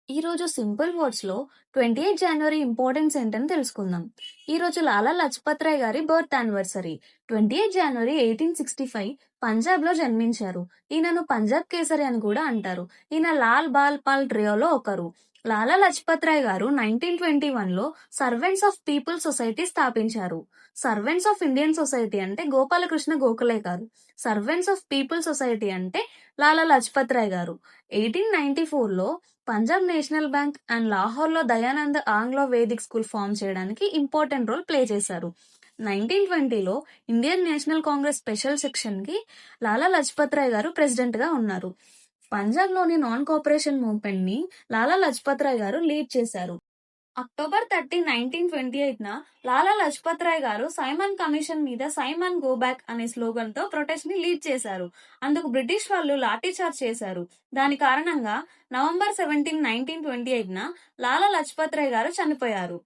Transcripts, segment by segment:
ఈరోజు సింపుల్ వర్డ్స్‌లో 28 జనవరి ఇంపార్టెన్స్ ఏంటని తెలుసుకుందాం. ఈరోజు లాలా లజపత్ రాయ్ గారి బర్త్ యానివర్సరీ. 28 జనవరి 1865 పంజాబ్‌లో జన్మించారు. ఈయనను పంజాబ్ కేసరి అని కూడా అంటారు. ఈయన లాల్ బాల్ పాల్ ట్రియోలో ఒకరు. లాలా లజపత్ రాయ్ గారు 1921లో సర్వెంట్స్ ఆఫ్ పీపుల్ సొసైటీ స్థాపించారు. సర్వెంట్స్ ఆఫ్ ఇండియన్ సొసైటీ అంటే గోపాలకృష్ణ గోఖలే గారు. సర్వెంట్స్ ఆఫ్ పీపుల్ సొసైటీ అంటే లాలా లజపత్ రాయ్ గారు. 1894లో పంజాబ్ నేషనల్ బ్యాంక్ అండ్ లాహోర్‌లో Dayanand Anglo Vedic school form చేయడానికి ఇంపార్టెంట్ రోల్ ప్లే చేశారు. 1920లో ఇండియన్ నేషనల్ కాంగ్రెస్ స్పెషల్ సెక్షన్‌కి లాలా లజపత్ రాయ్ గారు ప్రెసిడెంట్‌గా ఉన్నారు. పంజాబ్‌లోని నాన్ కోఆపరేషన్ మూవ్‌మెంట్‌ని లాలా లజపత్ రాయ్ గారు లీడ్ చేశారు. అక్టోబర్ 30, 1928న లాలా లజపత్ రాయ్ గారు సైమన్ కమిషన్ మీద సైమన్ గో బ్యాక్ అనే స్లోగన్‌తో ప్రొటెస్ట్‌ని లీడ్ చేశారు. అందుకు బ్రిటిష్ వాళ్ళు లాఠీచార్జ్ చేశారు. దాని కారణంగా నవంబర్ 17, 1928న లాలా లజపత్ రాయ్ గారు చనిపోయారు.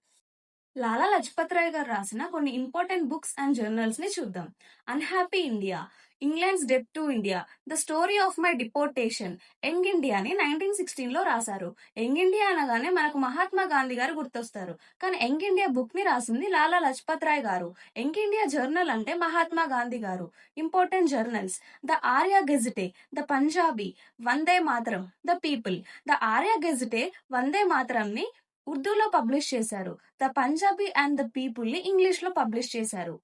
లాలా లజపత్ రాయ్ గారు రాసిన కొన్ని ఇంపార్టెంట్ బుక్స్ అండ్ జర్నల్స్ ని చూద్దాం. Unhappy India, England's debt to India, the story of my deportation, young ఇండియాని 1916లో రాశారు. యంగ్ ఇండియా అనగానే మనకు మహాత్మా గాంధీ గారు గుర్తొస్తారు. కానీ యంగ్ ఇండియా బుక్ ని రాసింది లాలా లజపత్ రాయ్ గారు. యంగ్ ఇండియా జర్నల్ అంటే మహాత్మా గాంధీ గారు. Important journals: the Arya Gazette, the Punjabi, Vande Mataram, the People. The Arya Gazette Vande మాతరంని ఉర్దూలో పబ్లిష్ చేశారు. The Punjabi and the People ని ఇంగ్లీష్ లో పబ్లిష్ చేశారు.